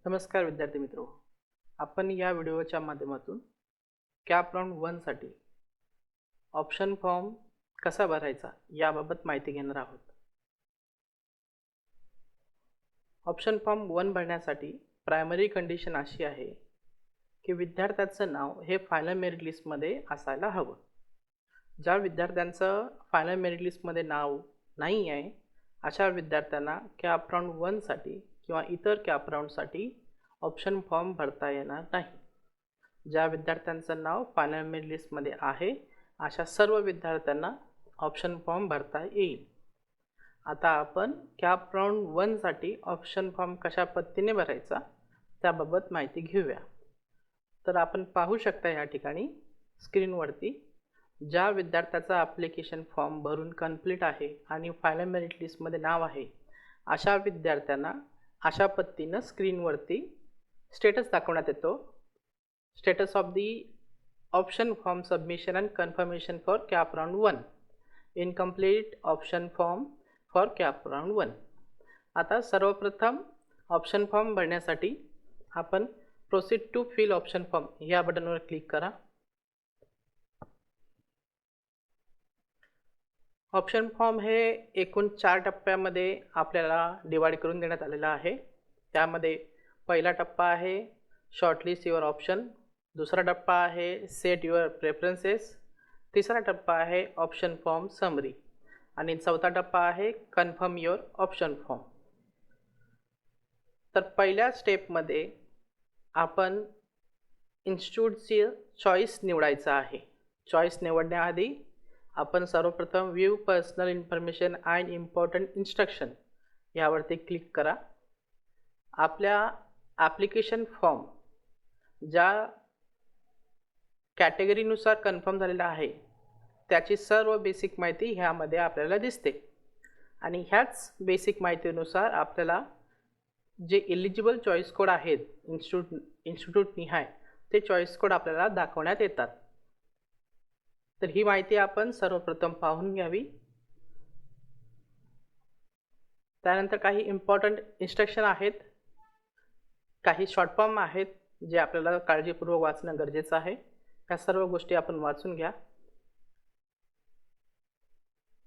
नमस्कार विद्यार्थी मित्रो, आपण या व्हिडिओच्या माध्यमातून कॅप राऊंड 1 साठी ऑप्शन फॉर्म कसा भरायचा याबाबत माहिती घेणार आहोत. ऑप्शन फॉर्म 1 भरण्यासाठी प्रायमरी कंडिशन अशी आहे की विद्यार्थ्याचं नाव हे फायनल मेरिट लिस्टमध्ये असायला हवं. ज्या विद्यार्थ्यांचं फायनल मेरिट लिस्टमध्ये नाव नाही आहे अशा विद्यार्थ्यांना कॅप राऊंड 1 साठी किंवा इतर कॅप राऊंडसाठी ऑप्शन फॉर्म भरता येणार नाही. ज्या विद्यार्थ्यांचं नाव फायनल मेरिट लिस्टमध्ये आहे अशा सर्व विद्यार्थ्यांना ऑप्शन फॉर्म भरता येईल. आता आपण कॅप राऊंड 1 साठी ऑप्शन फॉर्म कशा पद्धतीने भरायचा त्याबाबत माहिती घेऊया. तर आपण पाहू शकता या ठिकाणी स्क्रीनवरती ज्या विद्यार्थ्याचा ॲप्लिकेशन फॉर्म भरून कंप्लीट आहे आणि फायनल मेरिट लिस्टमध्ये नाव आहे अशा विद्यार्थ्यांना अशा पद्धतीनं स्क्रीनवरती स्टेटस दाखवण्यात येतो. Status of the option form submission and confirmation for CAP round 1, incomplete option form for CAP round 1. आता सर्वप्रथम ऑप्शन फॉर्म भरण्यासाठी आपण proceed to fill option form या बटनवर क्लिक करा. ऑप्शन फॉर्म हे एकूण 4 टप्प्यामध्ये आपल्याला डिवाइड करून देण्यात आलेला आहे. त्यामध्ये पहिला टप्पा आहे शॉर्टलिस्ट युअर ऑप्शन, दुसरा टप्पा आहे सेट युअर प्रेफरन्सेस, तिसरा टप्पा आहे ऑप्शन फॉर्म समरी आणि चौथा टप्पा आहे कन्फर्म युअर ऑप्शन फॉर्म. तर पहिल्या स्टेपमध्ये आपण इन्स्टिट्यूटची चॉईस निवडायचा आहे. चॉईस निवडण्याआधी आपण सर्वप्रथम view personal information and important instruction यावरती क्लिक करा. आपल्या ॲप्लिकेशन फॉर्म ज्या कॅटेगरीनुसार कन्फर्म झालेला आहे त्याची सर्व बेसिक माहिती ह्यामध्ये आपल्याला दिसते आणि ह्याच बेसिक माहितीनुसार आपल्याला जे एलिजिबल चॉईस कोड आहेत इन्स्टिट्यूट निहाय ते चॉईस कोड आपल्याला दाखवण्यात येतात. तर ही माहिती आपण सर्वप्रथम पाहून घ्यावी. त्यानंतर काही इम्पॉर्टंट इन्स्ट्रक्शन आहेत, काही शॉर्ट फॉर्म आहेत जे आपल्याला काळजीपूर्वक वाचणं गरजेचं आहे. त्या सर्व गोष्टी आपण वाचून घ्या.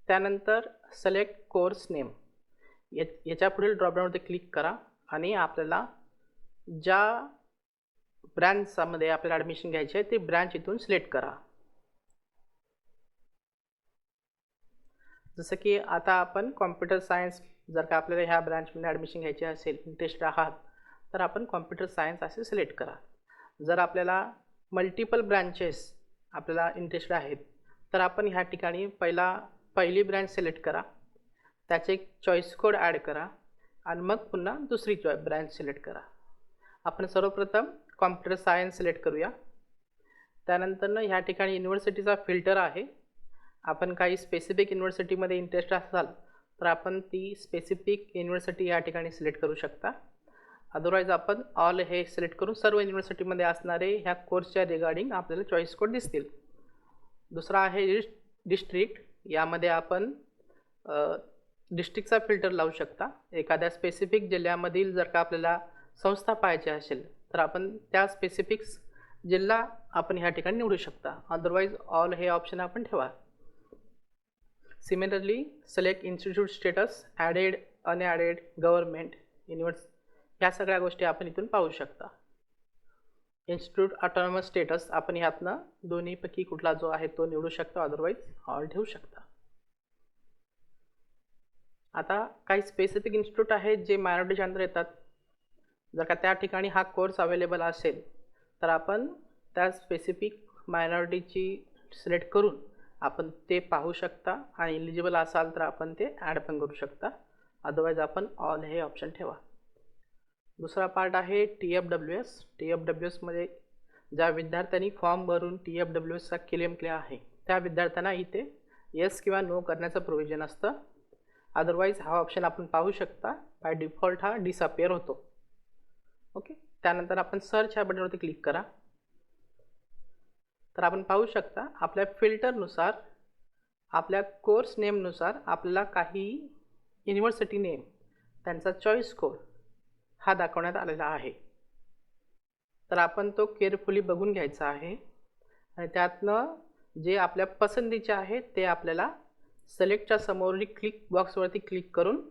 त्यानंतर सिलेक्ट कोर्स नेम याच्या पुढील ड्रॉपडाऊनवरती क्लिक करा आणि आपल्याला ज्या ब्रँचमध्ये आपल्याला ॲडमिशन घ्यायची आहे ती ब्रँच इथून सिलेक्ट करा. जसं की आता आपण कॉम्प्युटर सायन्स जर का आपल्याला ह्या ब्रँचमध्ये ॲडमिशन घ्यायची असेल, इंटरेस्टेड आहात तर आपण कॉम्प्युटर सायन्स असे सिलेक्ट करा. जर आपल्याला मल्टिपल ब्रँचेस आपल्याला इंटरेस्टेड आहेत तर आपण ह्या ठिकाणी पहिली ब्रँच सिलेक्ट करा, त्याचे एक चॉईस कोड ॲड करा आणि मग पुन्हा दुसरी ब्रँच सिलेक्ट करा. आपण सर्वप्रथम कॉम्प्युटर सायन्स सिलेक्ट करूया. त्यानंतर ह्या ठिकाणी युनिव्हर्सिटीचा फिल्टर आहे. आपण काही स्पेसिफिक युनिव्हर्सिटीमध्ये इंटरेस्ट असाल तर आपण ती स्पेसिफिक युनिव्हर्सिटी या ठिकाणी सिलेक्ट करू शकता. अदरवाईज आपण ऑल हे सिलेक्ट करून सर्व युनिव्हर्सिटीमध्ये असणारे ह्या कोर्सच्या रिगार्डिंग आपल्याला चॉईस कोड दिसतील. दुसरा आहे डिस्ट्रिक्ट. यामध्ये आपण डिस्ट्रिक्टचा फिल्टर लावू शकता. एखाद्या स्पेसिफिक जिल्ह्यामधील जर का आपल्याला संस्था पाहायची असेल तर आपण त्या स्पेसिफिक जिल्हा आपण ह्या ठिकाणी निवडू शकता. अदरवाईज ऑल हे ऑप्शन आपण ठेवा. Similarly select institute status, added, unaided, government, university ह्या सगळ्या गोष्टी आपण इथून पाहू शकता. इन्स्टिट्यूट ऑटोनॉमस स्टेटस आपण ह्यातनं दोन्हीपैकी कुठला जो आहे तो निवडू शकता. अदरवाईज ऑल ठेवू शकता. आता काही स्पेसिफिक इन्स्टिट्यूट आहेत जे मायनॉरिटीच्या अंदर येतात. जर का त्या ठिकाणी हा कोर्स अवेलेबल असेल तर आपण त्या स्पेसिफिक मायनॉरिटीची सिलेक्ट करून आपण ते पाहू शकता आणि एलिजिबल असाल तर आपण ते ॲड पण करू शकता. अदरवाईज आपण ऑल हे ऑप्शन ठेवा. दुसरा पार्ट आहे TFWS. TFWSमध्ये ज्या विद्यार्थ्यांनी फॉर्म भरून TFWSचा क्लेम केला आहे त्या विद्यार्थ्यांना इथे येस किंवा नो करण्याचं प्रोव्हिजन असतं. अदरवाईज हा ऑप्शन आपण पाहू शकता. बाय डिफॉल्ट हा डिसअपिअर होतो. ओके. त्यानंतर आपण सर्च ह्या बटनवरती क्लिक करा. तर आपण पाहू शकता आपल्या फिल्टरनुसार आपल्या कोर्स नेमनुसार आपल्याला काही युनिव्हर्सिटी नेम त्यांचा चॉईस कोड हा दाखवण्यात आलेला आहे. तर आपण तो केअरफुली बघून घ्यायचा आहे आणि त्यातनं जे आपल्या पसंतीचे आहे ते आपल्याला सिलेक्टच्या समोरील क्लिक बॉक्सवरती क्लिक करून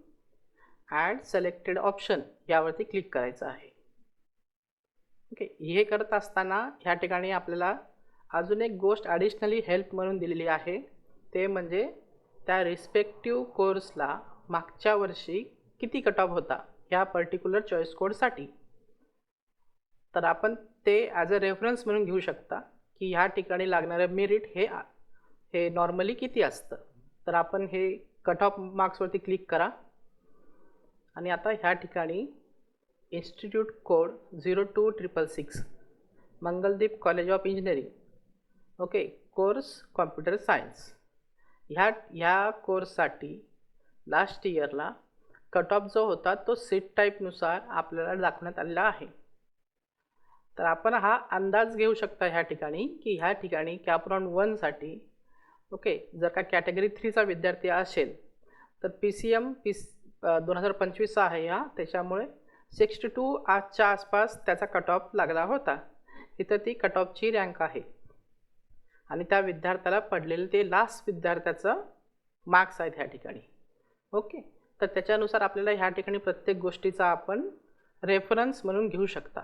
ॲड सिलेक्टेड ऑप्शन यावरती क्लिक करायचं आहे. ओके, हे करत असताना ह्या ठिकाणी आपल्याला अजून एक गोष्ट ॲडिशनली हेल्प म्हणून दिलेली आहे, ते म्हणजे त्या रिस्पेक्टिव्ह कोर्सला मागच्या वर्षी किती कट ऑफ होता ह्या पर्टिक्युलर चॉईस कोडसाठी. तर आपण ते ॲज अ रेफरन्स म्हणून घेऊ शकता की ह्या ठिकाणी लागणारं मेरिट हे नॉर्मली किती असतं. तर आपण हे कट ऑफ मार्क्सवरती क्लिक करा आणि आता ह्या ठिकाणी institute code 02666 Mangaldeep college of engineering, okay, course computer science, ह्या कोर्ससाठी लास्ट इयरला कट ऑफ जो होता तो सीट टाईपनुसार आपल्याला दाखवण्यात आलेला आहे. तर आपण हा अंदाज घेऊ शकता ह्या ठिकाणी की ह्या ठिकाणी कॅपराउंड 1साठी, ओके, जर का कॅटेगरी 3चा विद्यार्थी असेल तर PCM 2025 आहे हा, त्याच्यामुळे 62 आजच्या आसपास त्याचा कट ऑफ लागला होता. इथं ती कट ऑफची रँक आहे आणि त्या विद्यार्थ्याला पडलेलं ते लास्ट विद्यार्थ्याचं मार्क्स आहेत ह्या ठिकाणी. ओके, तर त्याच्यानुसार आपल्याला ह्या ठिकाणी प्रत्येक गोष्टीचा आपण रेफरन्स म्हणून घेऊ शकता.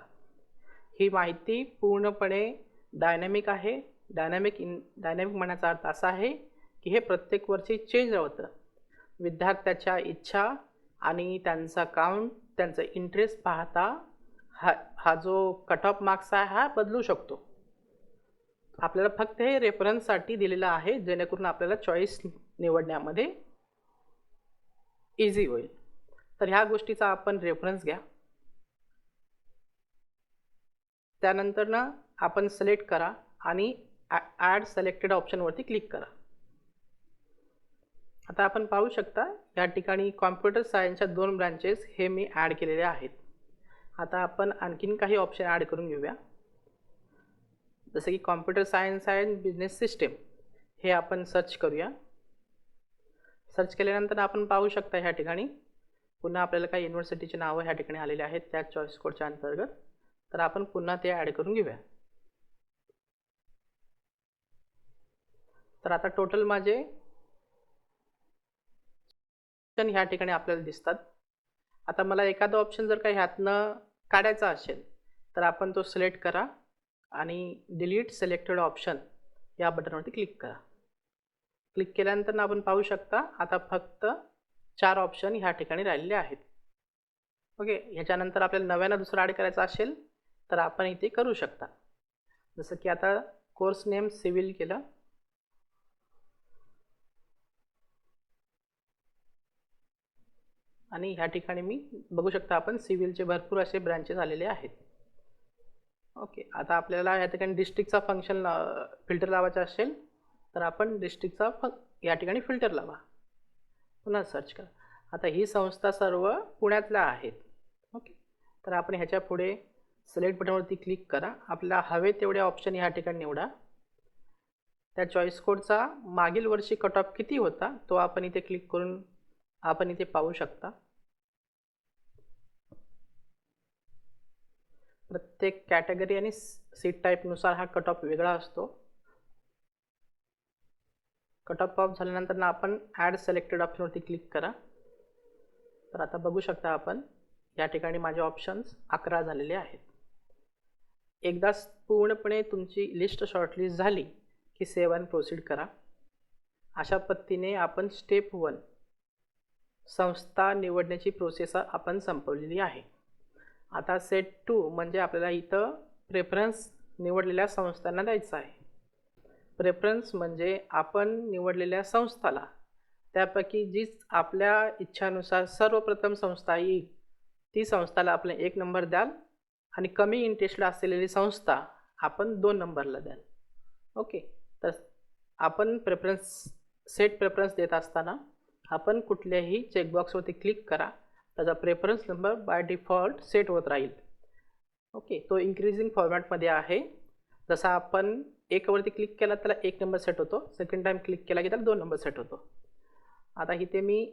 ही माहिती पूर्णपणे डायनॅमिक आहे. डायनॅमिक म्हणण्याचा अर्थ असा आहे की हे प्रत्येक वर्षी चेंज होतं. विद्यार्थ्याच्या इच्छा आणि त्यांचा काउंट, त्यांचं इंटरेस्ट पाहता हा जो कट ऑफ मार्क्स आहे हा बदलू शकतो. आपल्याला फक्त हे रेफरन्ससाठी दिलेलं आहे जेणेकरून आपल्याला चॉईस निवडण्यामध्ये इझी होईल. तर ह्या गोष्टीचा आपण रेफरन्स घ्या. त्यानंतर ना आपण सिलेक्ट करा आणि ॲड सिलेक्टेड ऑप्शनवरती क्लिक करा. आता आपण पाहू शकता या ठिकाणी कॉम्प्युटर सायन्सच्या 2 ब्रांचेस हे मी ॲड केलेले आहेत. आता आपण आणखीन काही ऑप्शन ॲड करून घेऊया. जसं की computer science and business system हे आपण सर्च करूया. सर्च केल्यानंतर आपण पाहू शकता ह्या ठिकाणी पुन्हा आपल्याला काही युनिव्हर्सिटीचे नावं ह्या ठिकाणी आलेले आहेत त्या चॉईस कोडच्या अंतर्गत. तर आपण पुन्हा ते ॲड करून घेऊया. तर आता टोटल माझे ऑप्शन ह्या ठिकाणी आपल्याला दिसतात. आता मला एखादा ऑप्शन जर का ह्यातनं काढायचा असेल तर आपण तो सिलेक्ट करा आणि डिलीट सिलेक्टेड ऑप्शन या बटनवरती क्लिक करा. क्लिक केल्यानंतर आपण पाहू शकता आता फक्त 4 ऑप्शन ह्या ठिकाणी राहिलेले आहेत. ओके, ह्याच्यानंतर आपल्याला नव्यानं दुसरं ॲड करायचं असेल तर आपण इथे करू शकता. जसं की आता कोर्स नेम सिव्हिल केलं आणि ह्या ठिकाणी मी बघू शकता आपण सिव्हिलचे भरपूर असे ब्रांचेस आलेले आहेत. ओके, आता आपल्याला ह्या ठिकाणी डिस्ट्रिक्टचा फंक्शन फिल्टर लावायचा असेल तर आपण डिस्ट्रिक्टचा या ठिकाणी फिल्टर लावा. पुन्हा सर्च करा. आता ही संस्था सर्व पुण्यातल्या आहेत. ओके, तर आपण ह्याच्या पुढे सिलेक्ट बटनवरती क्लिक करा. आपल्याला हवे तेवढे ऑप्शन ह्या ठिकाणी निवडा. त्या चॉईस कोडचा मागील वर्षी कट ऑफ किती होता तो आपण इथे क्लिक करून आपण इथे पाहू शकता. प्रत्येक कॅटेगरी आणि सीट टाईपनुसार हा कट ऑफ वेगळा असतो. कट ऑफ झाल्यानंतर आपण ॲड सिलेक्टेड ऑप्शनवरती क्लिक करा. तर आता बघू शकता आपण या ठिकाणी माझे ऑप्शन्स 11 झालेले आहेत. एकदा पूर्णपणे तुमची लिस्ट शॉर्टलिस्ट झाली की सेव्ह अँड प्रोसीड करा. अशा पद्धतीने आपण स्टेप 1 संस्था निवडण्याची प्रोसेस आपण संपवलेली आहे. आता सेट 2 म्हणजे आपल्याला इथं प्रेफरन्स निवडलेल्या संस्थांना द्यायचं आहे. प्रेफरन्स म्हणजे आपण निवडलेल्या संस्थाला त्यापैकी जीच आपल्या इच्छानुसार सर्वप्रथम संस्था येईल ती संस्थाला आपण 1 नंबर द्याल आणि कमी इंटरेस्टला असलेली संस्था आपण 2 नंबरला द्याल. ओके, तर आपण सेट प्रेफरन्स देत असताना आपण कुठल्याही चेकबॉक्सवरती क्लिक करा. त्याचा preference number by default set होत राहील. ओके, तो इन्क्रीजिंग फॉर्मॅटमध्ये आहे. जसा आपण 1 वरती क्लिक केला त्याला 1 नंबर सेट होतो, सेकंड टाईम क्लिक केला की त्याला 2 नंबर सेट होतो. आता इथे मी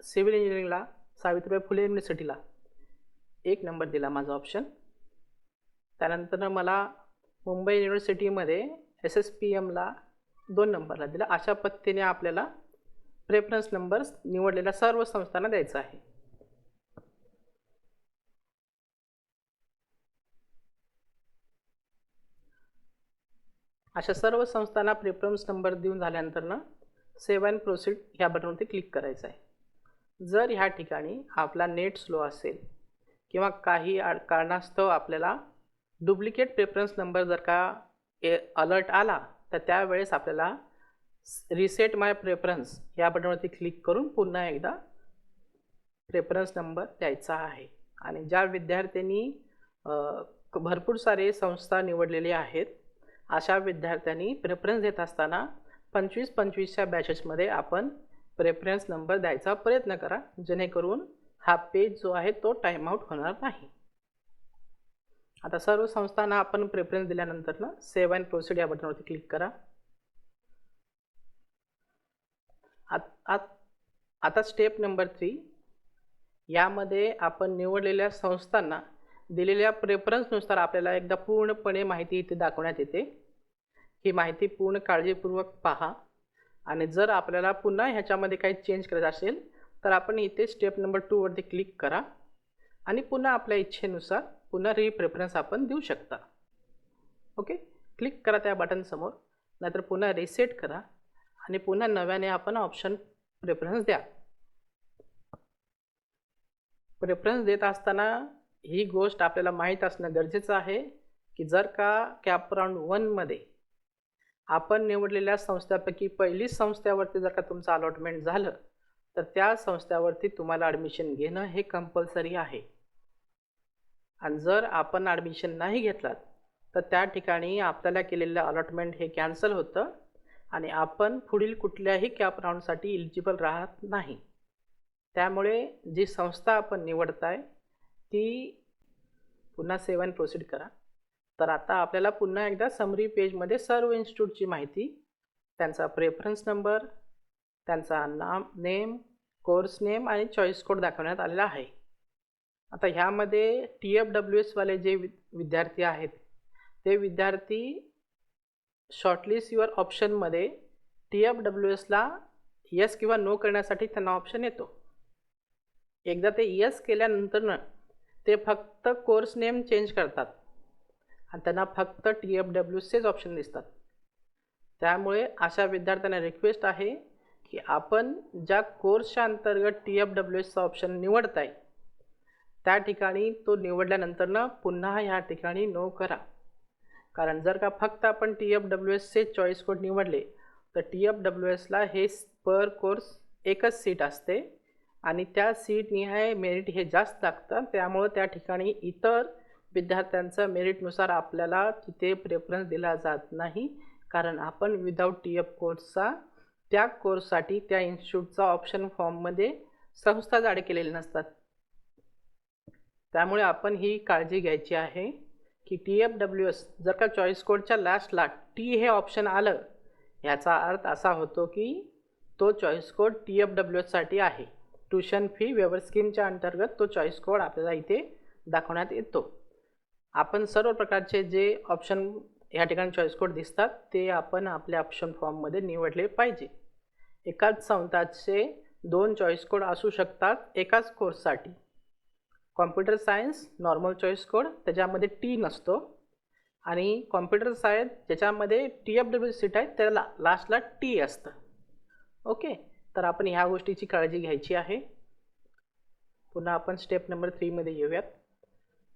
सिव्हिल इंजिनिअरिंगला सावित्रीबाई फुले युनिव्हर्सिटीला 1 नंबर दिला माझा ऑप्शन. त्यानंतर मला मुंबई युनिव्हर्सिटीमध्ये SSPMला 2 नंबरला दिला. अशा पद्धतीने आपल्याला प्रेफरन्स नंबर निवडलेल्या सर्व संस्थांना द्यायचा आहे. अशा सर्व संस्थांना प्रेफरन्स नंबर देऊन झाल्यानंतर ना सेव्ह अँड प्रोसीड ह्या बटनवरती क्लिक करायचं आहे. जर ह्या ठिकाणी आपला नेट स्लो असेल किंवा काही कारणास्तव आपल्याला डुप्लिकेट प्रेफरन्स नंबर जर का अलर्ट आला तर त्यावेळेस आपल्याला रिसेट माय प्रेफरन्स या बटनवरती क्लिक करून पुन्हा एकदा प्रेफरन्स नंबर द्यायचा आहे. आणि ज्या विद्यार्थ्यांनी भरपूर सारे संस्था निवडलेले आहेत अशा विद्यार्थ्यांनी प्रेफरन्स देत असताना 25-25च्या बॅचेसमध्ये आपण प्रेफरन्स नंबर द्यायचा प्रयत्न करा, जेणेकरून हा पेज जो आहे तो टाइम आउट होणार नाही. आता सर्व संस्थांना आपण प्रेफरन्स दिल्यानंतर ना सेव्ह अँड प्रोसीड या बटनवरती क्लिक करा. आता स्टेप नंबर 3 यामध्ये आपण निवडलेल्या संस्थांना दिलेल्या प्रेफरन्सनुसार आपल्याला एकदा पूर्णपणे माहिती इथे दाखवण्यात येते. ही माहिती पूर्ण काळजीपूर्वक पहा आणि जर आपल्याला पुन्हा ह्याच्यामध्ये काही चेंज करायचं असेल तर आपण इथे स्टेप नंबर 2 वरती क्लिक करा आणि पुन्हा आपल्या इच्छेनुसार पुन्हा प्रेफरन्स आपण देऊ शकता. ओके, क्लिक करा त्या बटन समोर, नाहीतर पुन्हा रिसेट करा आणि पुन्हा नव्याने आपण ऑप्शन प्रेफरन्स द्या. प्रेफरन्स देत असताना ही गोष्ट आपल्याला माहीत असणं गरजेचं आहे की जर का कॅप राऊंड 1 मध्ये आपण निवडलेल्या संस्थांपैकी पहिली संस्थेवरती जर का तुमचं अलॉटमेंट झालं तर त्या संस्थेवरती तुम्हाला ॲडमिशन घेणं हे कंपल्सरी आहे. आणि जर आपण ॲडमिशन नाही घेतलात तर त्या ठिकाणी आपल्याला केलेलं अलॉटमेंट हे कॅन्सल होतं आणि आपण पुढील कुठल्याही कॅप राऊंडसाठी इलिजिबल राहत नाही. त्यामुळे जी संस्था आपण निवडताय ती पुन्हा सेव्ह अँड प्रोसीड करा. तर आता आपल्याला पुन्हा एकदा समरी पेजमध्ये सर्व इन्स्टिट्यूटची माहिती, त्यांचा प्रेफरन्स नंबर, त्यांचा नेम, कोर्स नेम आणि चॉईस कोड दाखवण्यात आलेला आहे. आता ह्यामध्ये TFWS वाले जे विद्यार्थी आहेत ते विद्यार्थी शॉर्टलिस्ट युअर ऑप्शनमध्ये TFWSला यस किंवा नो करण्यासाठी त्यांना ऑप्शन येतो. एकदा ते यस केल्यानंतर ते फक्त कोर्स नेम चेंज करतात आणि त्यांना फक्त TFWSचेच ऑप्शन दिसतात. त्यामुळे अशा विद्यार्थ्यांना रिक्वेस्ट आहे की आपण ज्या कोर्सच्या अंतर्गत TFWSचा ऑप्शन निवडताय त्या ठिकाणी तो निवडल्यानंतर पुन्हा ह्या ठिकाणी नो करा. कारण जर का फक्त आपण TFWSचे चॉईस कोड निवडले तर TFWSला हे पर कोर्स एकच सीट असते आणि त्या सीट निहाय मेरिट हे जास्त लागतं. त्यामुळे त्या ठिकाणी इतर विद्यार्थ्यांचं मेरिटनुसार आपल्याला तिथे प्रेफरन्स दिला जात नाही, कारण आपण विदाऊट TF कोर्सचा त्या कोर्ससाठी त्या इन्स्टिट्यूटचा ऑप्शन फॉर्ममध्ये संस्था ॲड केलेल्या नसतात. त्यामुळे आपण ही काळजी घ्यायची आहे की TFWS जर का चॉईस कोडच्या लास्टला T हे ऑप्शन आलं याचा अर्थ असा होतो की तो चॉईस कोड TFWSसाठी आहे. ट्यूशन फी वेवर स्कीमच्या अंतर्गत तो चॉईस कोड आपल्याला इथे दाखवण्यात येतो. आपण सर्व प्रकारचे जे ऑप्शन या ठिकाणी चॉईस कोड दिसतात ते आपण आपल्या ऑप्शन फॉर्ममध्ये निवडले पाहिजे. एकाच संस्थाचे 2 चॉईस कोड असू शकतात एकाच कोर्ससाठी. Computer science normal choice code त्याच्यामध्ये T नसतो आणि कॉम्प्युटर सायन्स ज्याच्यामध्ये TFWS सीट आहे त्याला लास्टला T असतं. ओके, तर आपण ह्या गोष्टीची काळजी घ्यायची आहे. पुन्हा आपण स्टेप नंबर 3 मध्ये येऊयात.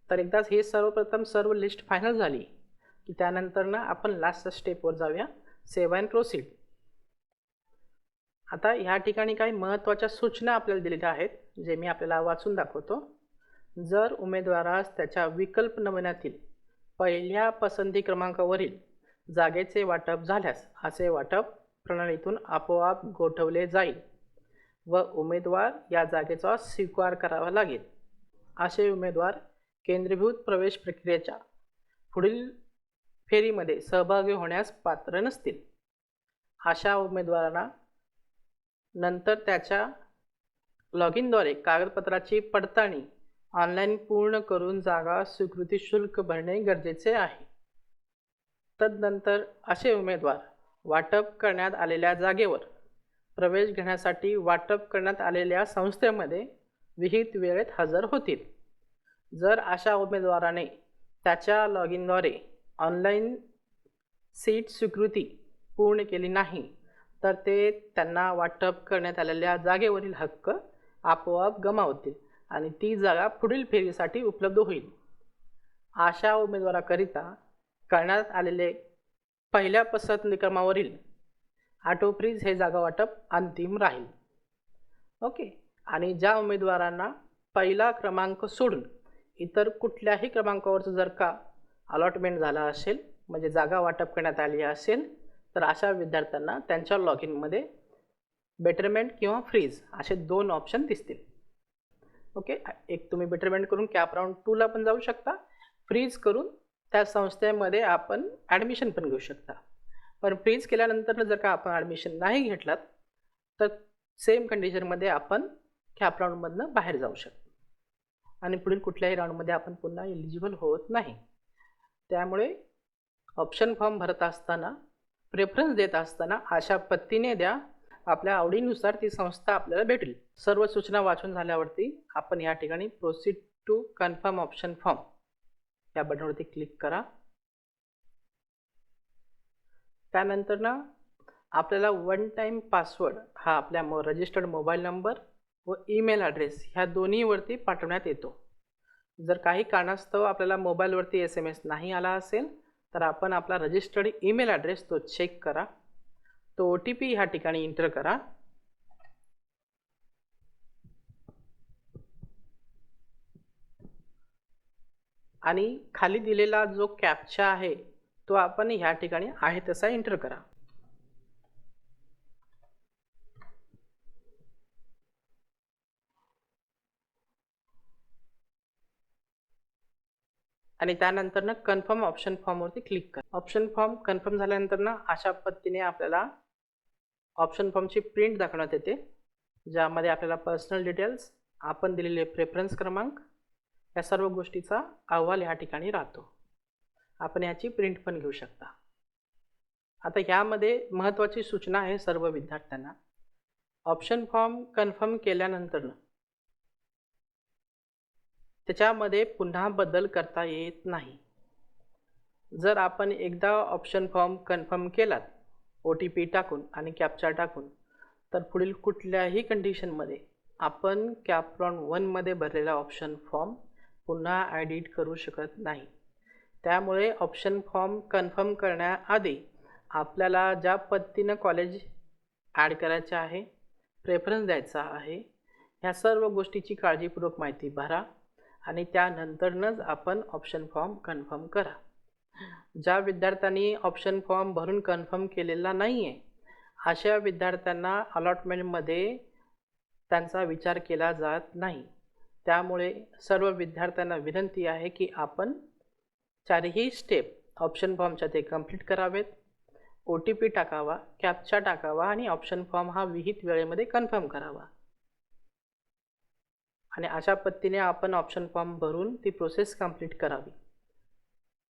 तर एकदाच हे सर्वप्रथम सर्व लिस्ट फायनल झाली की त्यानंतर आपण लास्ट स्टेपवर जाऊया, सेव्ह अँड प्रोसीड. आता ह्या ठिकाणी काही महत्त्वाच्या सूचना आपल्याला दिलेल्या आहेत जे मी आपल्याला वाचून दाखवतो. जर उमेदवारास त्याच्या विकल्प नमुन्यातील पहिल्या पसंती क्रमांकावरील जागेचे वाटप झाल्यास असे वाटप प्रणालीतून आपोआप गोठवले जाईल व उमेदवार या जागेचा स्वीकार करावा लागेल. असे उमेदवार केंद्रीभूत प्रवेश प्रक्रियेच्या पुढील फेरीमध्ये सहभागी होण्यास पात्र नसतील. अशा उमेदवारांना नंतर त्याच्या लॉग इनद्वारे कागदपत्राची पडताळणी ऑनलाईन पूर्ण करून जागा स्वीकृती शुल्क भरणे गरजेचे आहे. तदनंतर असे उमेदवार वाटप करण्यात आलेल्या जागेवर प्रवेश घेण्यासाठी वाटप करण्यात आलेल्या संस्थेमध्ये विहित वेळेत हजर होतील. जर अशा उमेदवाराने त्याच्या लॉग इनद्वारे ऑनलाईन सीट स्वीकृती पूर्ण केली नाही तर ते त्यांना वाटप करण्यात आलेल्या जागेवरील हक्क आपोआप गमावतील आणि ती जागा पुढील फेरीसाठी उपलब्ध होईल. अशा उमेदवाराकरिता करण्यात आलेले पहिल्या पसंती क्रमावरील ऑटोफ्रीज हे जागा वाटप अंतिम राहील. ओके. आणि ज्या उमेदवारांना पहिला क्रमांक सोडून इतर कुठल्याही क्रमांकावरचं जर का अलॉटमेंट झाला असेल म्हणजे जागा वाटप करण्यात आली असेल तर अशा विद्यार्थ्यांना त्यांच्या लॉग इनमध्ये बेटरमेंट किंवा फ्रीज असे 2 ऑप्शन दिसतील. ओके. एक तुम्ही बेटरमेंट करून कॅप राऊंड 2ला पण जाऊ शकता, फ्रीज करून त्या संस्थेमध्ये आपण ॲडमिशन पण घेऊ शकता. पण फ्रीज केल्यानंतर जर का आपण ॲडमिशन नाही घेतलात तर सेम कंडिशनमध्ये आपण कॅप राऊंडमधनं बाहेर जाऊ शकतो आणि पुढील कुठल्याही राऊंडमध्ये आपण पुन्हा एलिजिबल होत नाही. त्यामुळे ऑप्शन फॉर्म भरत असताना प्रेफरन्स देत असताना अशा पद्धतीने द्या, आपल्या आवडीनुसार ती संस्था आपल्याला भेटेल. सर्व सूचना वाचून झाल्यावरती आपण या ठिकाणी proceed to confirm option form या बटनवरती क्लिक करा. त्यानंतर ना आपल्याला वन टाईम पासवर्ड हा आपल्या रजिस्टर्ड मोबाईल नंबर व ईमेल ॲड्रेस ह्या दोन्हीवरती पाठवण्यात येतो. जर काही कारणास्तव आपल्याला मोबाईलवरती SMS नाही आला असेल तर आपण आपला रजिस्टर्ड ईमेल ॲड्रेस तो चेक करा. तो OTP ह्या ठिकाणी एंटर करा. आणि खाली दिलेला जो कॅप्चा आहे तो आपण ह्या ठिकाणी आहे तसा एंटर करा. आणि त्यानंतर ना कन्फर्म ऑप्शन फॉर्मवरती क्लिक करा. ऑप्शन फॉर्म कन्फर्म झाल्यानंतर ना अशा पद्धतीने आपल्याला ऑप्शन फॉर्मची प्रिंट दाखवण्यात येते, ज्यामध्ये आपल्याला पर्सनल डिटेल्स, आपण दिलेले प्रेफरन्स क्रमांक या सर्व गोष्टीचा अहवाल ह्या ठिकाणी राहतो. आपण याची प्रिंट पण घेऊ शकता. आता यामध्ये महत्त्वाची सूचना आहे सर्व विद्यार्थ्यांना. ऑप्शन फॉर्म कन्फर्म केल्यानंतर त्याच्यामध्ये पुन्हा बदल करता येत नाही. जर आपण एकदा ऑप्शन फॉर्म कन्फर्म केलात OTP टाकून आणि कॅप्चा टाकून तर पुढील कुठल्याही कंडिशनमध्ये आपण कॅप राऊंड 1मध्ये भरलेला ऑप्शन फॉर्म पुन्हा एडिट करू शकत नाही. त्यामुळे ऑप्शन फॉर्म कन्फर्म करण्याआधी आपल्याला ज्या पद्धतीनं कॉलेज ॲड करायचं आहे, प्रेफरन्स द्यायचा आहे, ह्या सर्व गोष्टीची काळजीपूर्वक माहिती भरा आणि त्यानंतरच आपण ऑप्शन फॉर्म कन्फर्म करा. ज्या विद्यार्थ्यांनी ऑप्शन फॉर्म भरून कन्फर्म केलेला नाही आहे अशा विद्यार्थ्यांना अलॉटमेंटमध्ये त्यांचा विचार केला जात नाही. त्यामुळे सर्व विद्यार्थ्यांना विनंती आहे की आपण 4ही स्टेप ऑप्शन फॉर्मच्या ते कंप्लीट करावेत. OTP टाकावा, कॅप्चा टाकावा आणि ऑप्शन फॉर्म हा विहित वेळेमध्ये कन्फर्म करावा. आणि अशा पद्धतीने आपण ऑप्शन फॉर्म भरून ती प्रोसेस कंप्लीट करावी.